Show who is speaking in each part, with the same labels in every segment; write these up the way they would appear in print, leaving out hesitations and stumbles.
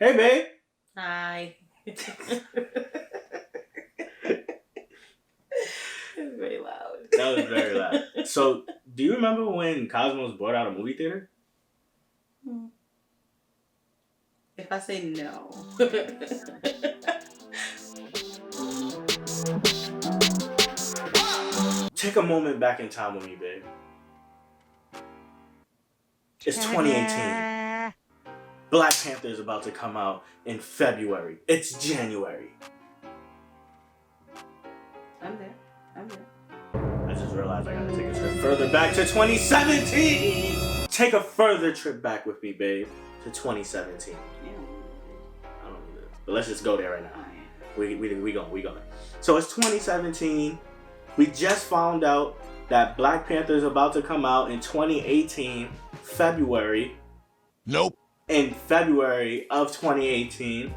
Speaker 1: Hey, babe.
Speaker 2: Hi. It's very loud.
Speaker 1: That was very loud. So, do you remember when Cosmos brought out a movie theater?
Speaker 2: If I say no.
Speaker 1: Take a moment back in time with me, babe. It's 2018. Black Panther is about to come out in February. It's January.
Speaker 2: I'm there.
Speaker 1: I just realized I gotta take a trip further back to 2017. Take a further trip back with me, babe, to 2017.
Speaker 2: Yeah.
Speaker 1: I don't need it, but let's just go there right now. We going. So it's 2017. We just found out that Black Panther is about to come out in 2018, February.
Speaker 3: Nope.
Speaker 1: In February of 2018.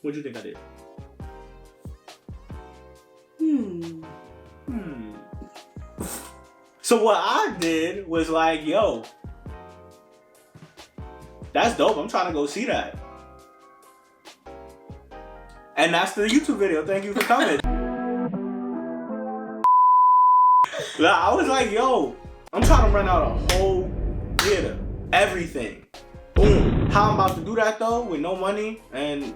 Speaker 1: What'd you think I did? So what I did was like, yo, that's dope. I'm trying to go see that. And that's the YouTube video. Thank you for coming. I was like, yo, I'm trying to rent out a whole theater. Everything. Boom. How I'm about to do that though, with no money and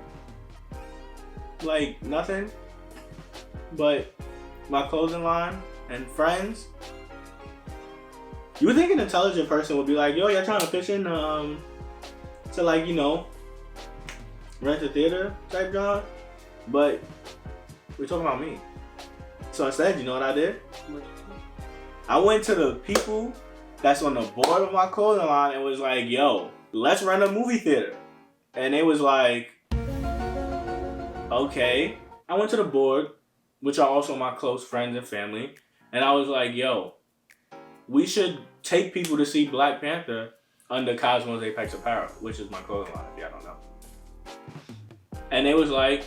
Speaker 1: like nothing but my clothing line and friends. You would think an intelligent person would be like, yo, you're trying to pitch in to like, you know, rent a theater type job. But we're talking about me. So instead, you know what I did? I went to the people that's on the board of my clothing line and was like, yo, let's rent a movie theater. And it was like, okay. I went to the board, which are also my close friends and family. And I was like, yo, we should take people to see Black Panther under Comes Apex Apparel, which is my clothing line, if y'all don't know. And it was like,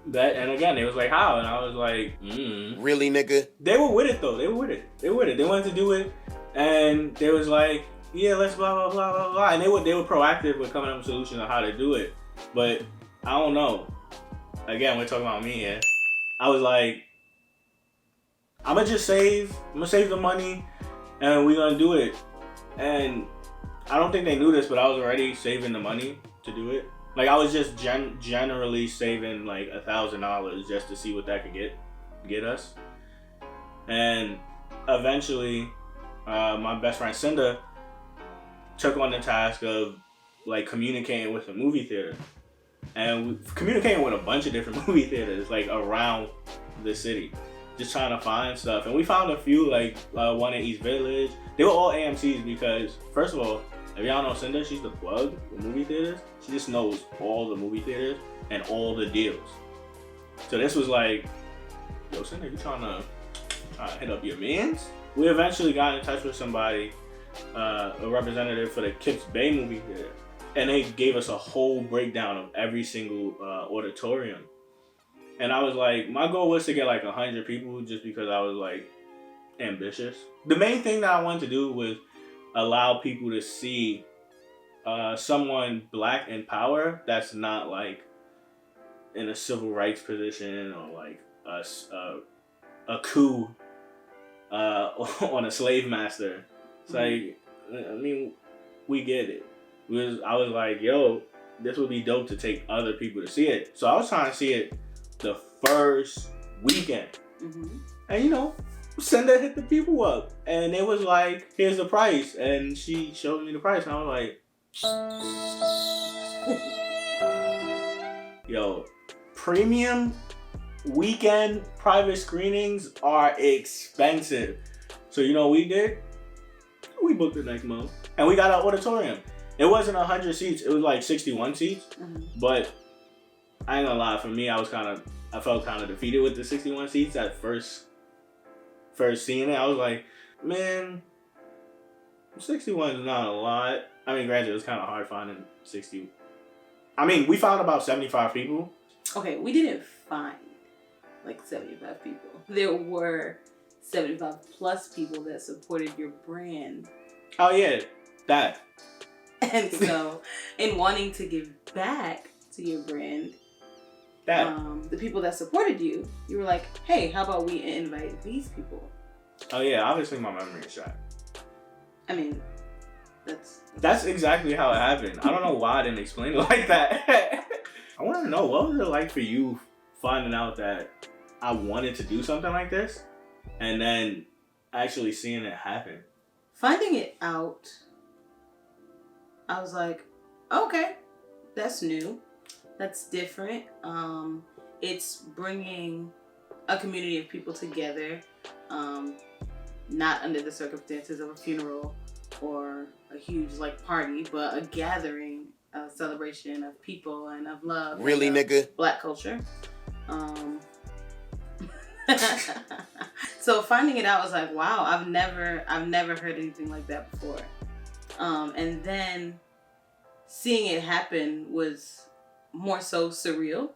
Speaker 1: that, and again, they was like, how? And I was like,
Speaker 3: Really, nigga?
Speaker 1: They were with it, though. They wanted to do it. And they was like, yeah, let's blah, blah, blah, blah, blah. And they were proactive with coming up with solutions on how to do it. But I don't know. Again, we're talking about me here. I was like, I'm going to save the money and we're going to do it. And I don't think they knew this, but I was already saving the money to do it. Like, I was just generally saving like $1,000 just to see what that could get us. And eventually, my best friend Cinda took on the task of like communicating with a movie theater. And communicating with a bunch of different movie theaters like around the city. Just trying to find stuff. And we found a few, like one in East Village. They were all AMCs because, first of all, if y'all know Cinda, she's the plug for movie theaters. She just knows all the movie theaters and all the deals. So this was like, yo, Cinda, you trying to hit up your mans? We eventually got in touch with somebody, a representative for the Kips Bay movie theater. And they gave us a whole breakdown of every single auditorium. And I was like, my goal was to get like 100 people just because I was like ambitious. The main thing that I wanted to do was allow people to see someone black in power that's not like in a civil rights position or like a coup on a slave master. It's like, I mean, we get it. I was like, yo, this would be dope to take other people to see it. So I was trying to see it the first weekend. And you know, Cinda hit the people up. And it was like, here's the price. And she showed me the price. And I was like, yo, premium weekend private screenings are expensive. So you know what we did? We booked it next month. And we got an auditorium. It wasn't 100 seats. It was like 61 seats. But I ain't gonna lie. For me, I felt kind of defeated with the 61 seats at first seeing it. I was like, man, 61 is not a lot. I mean, granted, it was kind of hard finding 60. I mean, we found about 75 people.
Speaker 2: Okay, we didn't find like 75 people. There were 75 plus people that supported your brand.
Speaker 1: Oh yeah, that.
Speaker 2: And so, in wanting to give back to your brand, the people that supported you, you were like, hey, how about we invite these people?
Speaker 1: Oh yeah, obviously my memory is shot.
Speaker 2: I mean,
Speaker 1: that's exactly how it happened. I don't know why I didn't explain it like that. I want to know, what was it like for you finding out that I wanted to do something like this and then actually seeing it happen?
Speaker 2: Finding it out, I was like, okay, that's new. That's different. It's bringing a community of people together, not under the circumstances of a funeral or a huge like party, but a gathering, a celebration of people and of love.
Speaker 3: Really, nigga?
Speaker 2: Black culture. So finding it out was like, wow, I've never heard anything like that before. And then seeing it happen was more so surreal.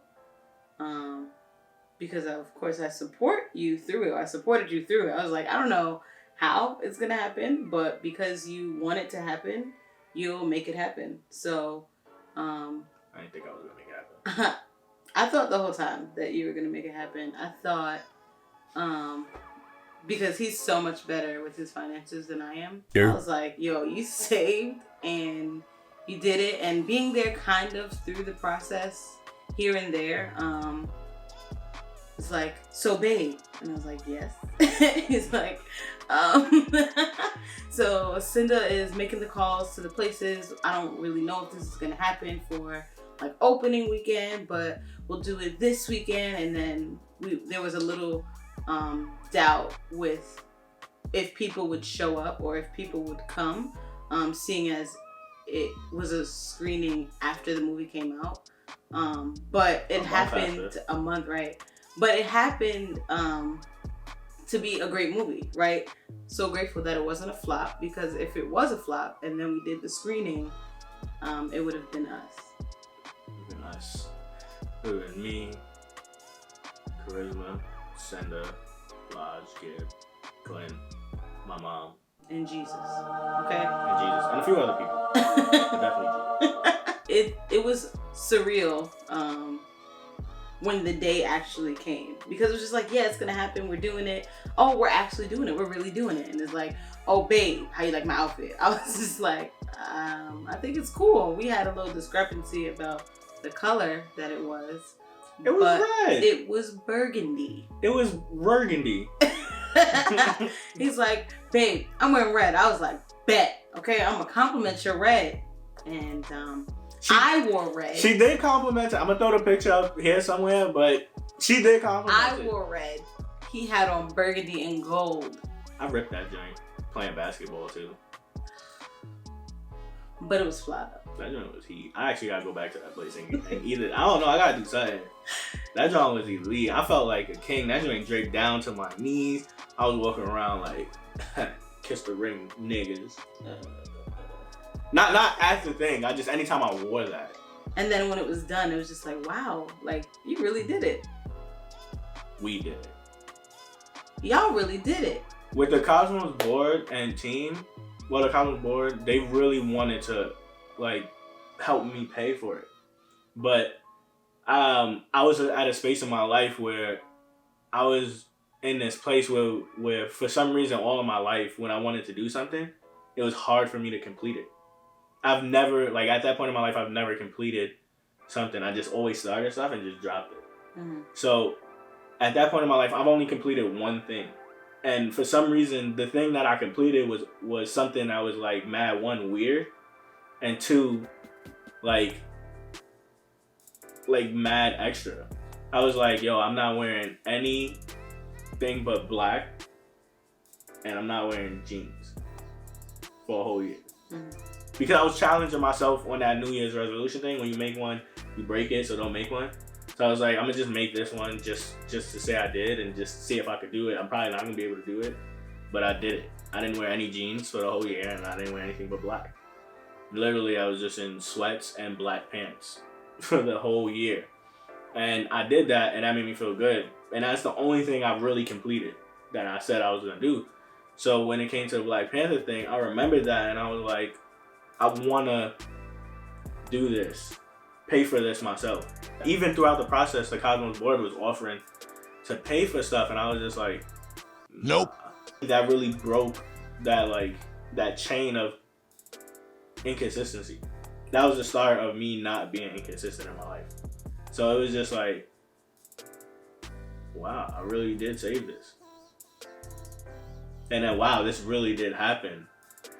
Speaker 2: Because of course I support you through it. I supported you through it. I was like, I don't know how it's gonna happen, but because you want it to happen, you'll make it happen. So
Speaker 1: I didn't think I was gonna make it happen.
Speaker 2: I thought the whole time that you were gonna make it happen. I thought because he's so much better with his finances than I am. Yeah. I was like, yo, you saved and you did it, and being there kind of through the process here and there, it's like, so babe. And I was like, yes. He's like, so Cinda is making the calls to the places. I don't really know if this is gonna happen for like opening weekend, but we'll do it this weekend. And then there was a little doubt with if people would show up or if people would come, seeing as it was a screening after the movie came out. But it happened a month, right? But it happened to be a great movie, right? So grateful that it wasn't a flop, because if it was a flop and then we did the screening, it would have been us.
Speaker 1: It would have been us. It would have been me, Charisma, Senda, Lodge, Gibb, Glenn, my mom.
Speaker 2: And Jesus. Okay?
Speaker 1: And Jesus. And a few other people. But definitely Jesus.
Speaker 2: It was surreal when the day actually came, because it was just like, yeah, it's gonna happen, we're doing it. Oh, we're actually doing it, we're really doing it. And it's like, oh babe, how you like my outfit? I was just like, I think it's cool. We had a little discrepancy about the color that it was.
Speaker 1: It was red.
Speaker 2: It was burgundy.
Speaker 1: It was burgundy.
Speaker 2: He's like, babe, I'm wearing red. I was like, bet. Okay, I'm gonna compliment your red. And I wore red.
Speaker 1: She did compliment it. I'm gonna throw the picture up here somewhere, but she did compliment it.
Speaker 2: I wore red. He had on burgundy and gold.
Speaker 1: I ripped that joint playing basketball too.
Speaker 2: But it was fly though.
Speaker 1: That joint was heat. I actually gotta go back to that place and eat it. I don't know. I gotta do something. That joint was elite. I felt like a king. That joint draped down to my knees. I was walking around like kiss the ring niggas. Not as the thing. I just anytime I wore that.
Speaker 2: And then when it was done, it was just like, wow, like you really did it.
Speaker 1: We did it.
Speaker 2: Y'all really did it.
Speaker 1: With the Cosmos board and team, well, the Cosmos board, they really wanted to like help me pay for it. But I was at a space in my life where I was in this place where for some reason all of my life when I wanted to do something, it was hard for me to complete it. I've never, like at that point in my life, I've never completed something. I just always started stuff and just dropped it. Mm-hmm. So at that point in my life, I've only completed one thing. And for some reason, the thing that I completed was something that was like mad, one, weird, and two, like mad extra. I was like, yo, I'm not wearing anything but black, and I'm not wearing jeans for a whole year. Mm-hmm. Because I was challenging myself on that New Year's resolution thing. When you make one, you break it, so don't make one. So I was like, I'm gonna just make this one just to say I did and just see if I could do it. I'm probably not gonna be able to do it, but I did it. I didn't wear any jeans for the whole year, and I didn't wear anything but black. Literally, I was just in sweats and black pants for the whole year. And I did that, and that made me feel good. And that's the only thing I've really completed. that I said I was gonna do. So when it came to the Black Panther thing, I remembered that and I was like, I wanna do this, pay for this myself. Even throughout the process, the Cosmos board was offering to pay for stuff, and I was just like,
Speaker 3: Nope.
Speaker 1: That really broke that chain of inconsistency. That was the start of me not being inconsistent in my life. So it was just like, wow, I really did save this. And then, wow, this really did happen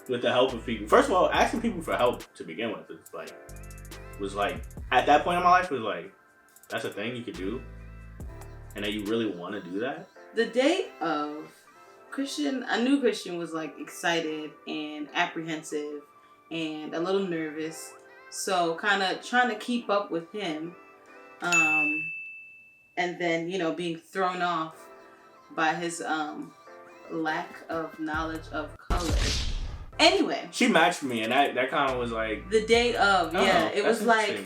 Speaker 1: with the help of people. First of all, asking people for help to begin with was like, at that point in my life, was like, that's a thing you could do? And that you really want to do that?
Speaker 2: The day of, I knew Christian was like excited and apprehensive and a little nervous. So kind of trying to keep up with him. And then, you know, being thrown off by his lack of knowledge of color. Anyway.
Speaker 1: She matched me, and that kind of was like...
Speaker 2: The day of, yeah. It was like,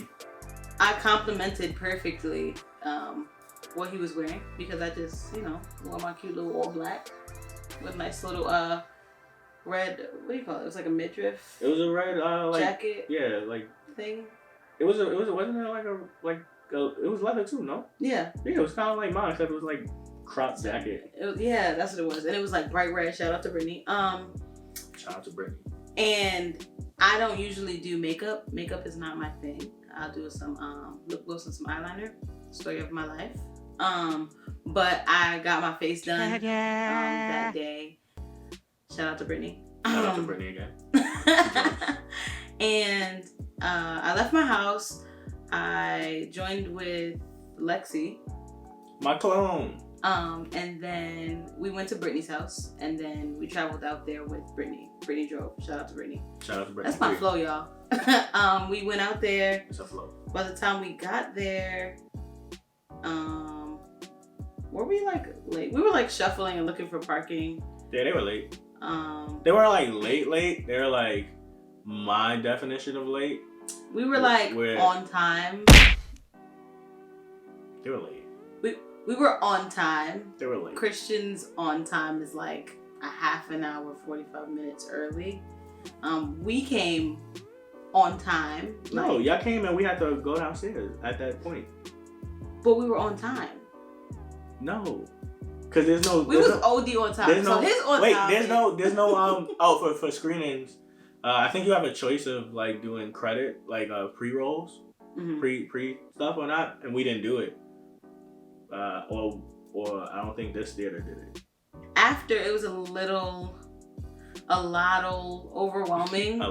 Speaker 2: I complimented perfectly what he was wearing. Because I just, you know, wore my cute little all black. With nice little red, what do you call it? It was like a midriff.
Speaker 1: It was a red
Speaker 2: jacket.
Speaker 1: Yeah, like...
Speaker 2: Thing.
Speaker 1: Wasn't it it was leather too, no?
Speaker 2: Yeah.
Speaker 1: Yeah, it was kind of like mine, except it was like crop jacket.
Speaker 2: Yeah, that's what it was. And it was like bright red. Shout out to Brittany.
Speaker 1: Shout out to Brittany.
Speaker 2: And I don't usually do makeup. Makeup is not my thing. I'll do some lip gloss and some eyeliner. Story of my life. But I got my face done that day. Shout out to Brittany.
Speaker 1: Shout out to Brittany again.
Speaker 2: And I left my house. I joined with Lexi.
Speaker 1: My clone.
Speaker 2: And then we went to Brittany's house, and then we traveled out there with Brittany. Brittany drove. Shout out to Brittany.
Speaker 1: Shout out to Brittany.
Speaker 2: That's my flow, y'all. We went out there.
Speaker 1: It's a flow.
Speaker 2: By the time we got there, were we like late? We were like shuffling and looking for parking.
Speaker 1: Yeah, they were late. They weren't like late. They were like my definition of late.
Speaker 2: We were like on time.
Speaker 1: They were late.
Speaker 2: We were on time.
Speaker 1: They were late.
Speaker 2: Christian's on time is like a half an hour, 45 minutes early. We came on time.
Speaker 1: No, y'all came and we had to go downstairs at that point.
Speaker 2: But we were on time.
Speaker 1: No. Cause there's no.
Speaker 2: We was OD on time.
Speaker 1: There's
Speaker 2: so his on
Speaker 1: wait,
Speaker 2: time.
Speaker 1: there's no for screenings. I think you have a choice of like doing credit, like pre-rolls, pre stuff or not, and we didn't do it. Or I don't think this theater did it.
Speaker 2: After it was a lot overwhelming.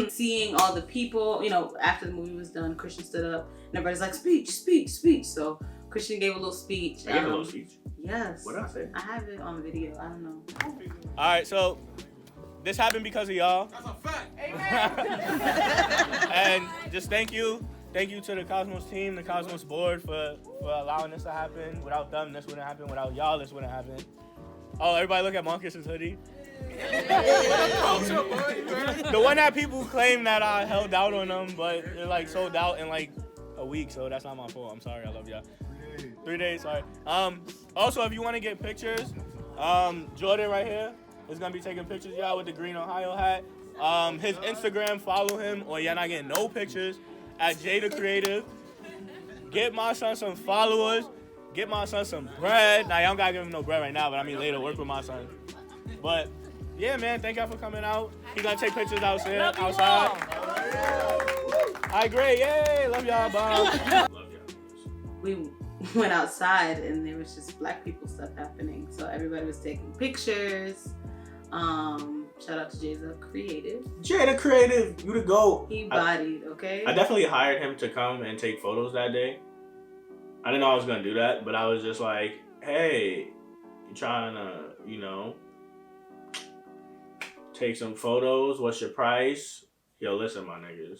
Speaker 2: Seeing all the people, you know, after the movie was done, Christian stood up and everybody's like, speech. So Christian gave a little speech.
Speaker 1: I gave a little speech.
Speaker 2: Yes.
Speaker 1: What did I say?
Speaker 2: I have it on video. I don't know.
Speaker 1: All right, so this happened because of y'all.
Speaker 4: That's a fact. Amen.
Speaker 1: And just thank you to the Cosmos team, the Cosmos board for allowing this to happen. Without them, this wouldn't happen. Without y'all, this wouldn't happen. Oh, everybody look at Marcus's hoodie. The one that people claim that I held out on them, but it like sold out in like a week, so that's not my fault. I'm sorry, I love y'all. 3 days, sorry. Also, if you want to get pictures, Jordan right here is gonna be taking pictures, y'all, with the green Ohio hat. His Instagram, follow him, or y'all not getting no pictures, at Jada Creative. Get my son some followers. Get my son some bread. Now, y'all don't gotta give him no bread right now, but I mean later, work with my son. But, yeah, man, thank y'all for coming out. He gonna take pictures outside. All right, great, yay, love y'all, bye.
Speaker 2: We went outside and there was just black people stuff happening. So everybody was taking pictures. Shout out to Jada Creative.
Speaker 1: Jada Creative, you the GOAT.
Speaker 2: He bodied, okay?
Speaker 1: I definitely hired him to come and take photos that day. I didn't know I was gonna do that, but I was just like, hey, you trying to, you know, take some photos? What's your price? Yo, listen, my niggas.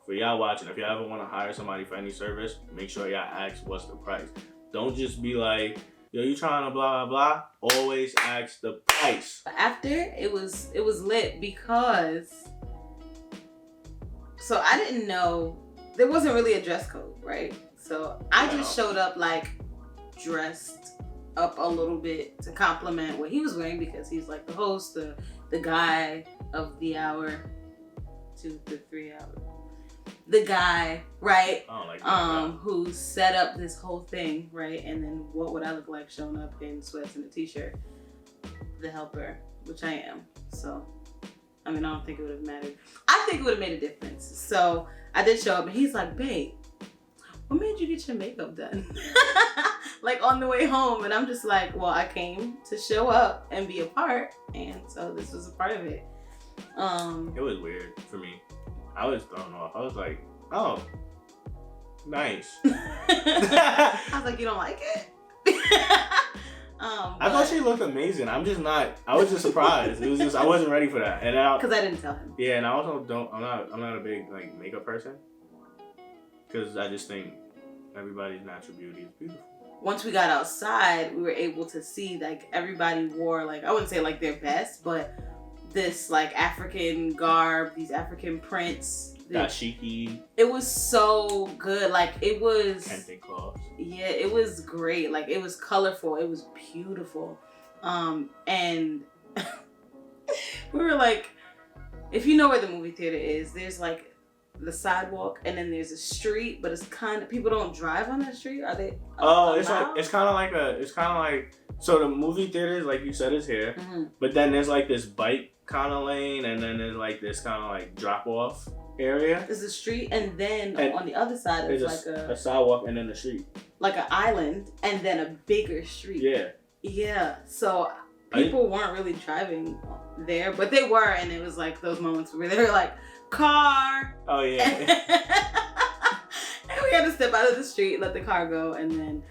Speaker 1: For y'all watching, if y'all ever want to hire somebody for any service, make sure y'all ask what's the price. Don't just be like, yo, you trying to blah, blah, blah. Always ask the price.
Speaker 2: After, it was lit because, so I didn't know, there wasn't really a dress code, right? So I just showed up like dressed up a little bit to compliment what he was wearing because he's like the host, the guy of the hour, 2 to 3 hours. The guy, right?
Speaker 1: I don't like that
Speaker 2: who set up this whole thing, right? And then what would I look like showing up in sweats and a t-shirt? The helper, which I am. So, I mean, I don't think it would have mattered. I think it would have made a difference. So I did show up, and he's like, "Babe, what made you get your makeup done?" Like on the way home, and I'm just like, "Well, I came to show up and be a part, and so this was a part of it."
Speaker 1: It was weird for me. I was thrown off. I was like, "Oh, nice."
Speaker 2: I was like, "You don't like it?"
Speaker 1: I thought she looked amazing. I'm just not. I was just surprised. It was just I wasn't ready for that, and
Speaker 2: because I didn't tell him.
Speaker 1: Yeah, and I also don't. I'm not a big like makeup person because I just think everybody's natural beauty is beautiful.
Speaker 2: Once we got outside, we were able to see like everybody wore like I wouldn't say like their best, but this like African garb, these African prints.
Speaker 1: Dashiki.
Speaker 2: It was so good. Like it was.
Speaker 1: Kente cloths.
Speaker 2: Yeah, it was great. Like it was colorful. It was beautiful. And we were like, if you know where the movie theater is, there's like the sidewalk and then there's a street, but it's kind of people don't drive on that street. Are they?
Speaker 1: It's kind of like so the movie theaters like you said is here, but then there's like this bike kind of lane and then there's like this kind of like drop off area.
Speaker 2: There's a street and then on the other side
Speaker 1: there's
Speaker 2: like
Speaker 1: a sidewalk and then the street.
Speaker 2: Like an island and then a bigger street.
Speaker 1: Yeah.
Speaker 2: Yeah. So people weren't really driving there, but they were, and it was like those moments where they were like, car.
Speaker 1: Oh yeah.
Speaker 2: And we had to step out of the street, let the car go, and then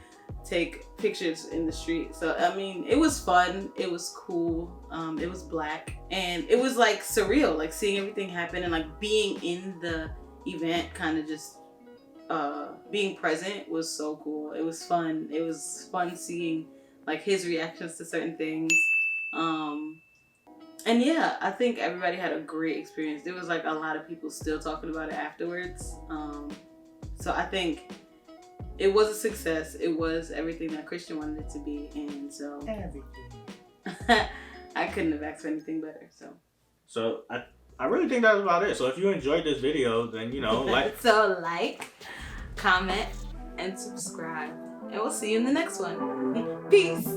Speaker 2: take pictures in the street. So I mean, it was fun. It was cool. It was black, and it was like surreal, like seeing everything happen and like being in the event, kind of just being present was so cool. It was fun. It was fun seeing like his reactions to certain things. And yeah, I think everybody had a great experience. There was like a lot of people still talking about it afterwards. So I think it was a success. It was everything that Christian wanted it to be, and so I couldn't have asked for anything better. So
Speaker 1: I really think that was about it. So if you enjoyed this video, then
Speaker 2: so like, comment, and subscribe, and we'll see you in the next one. Peace.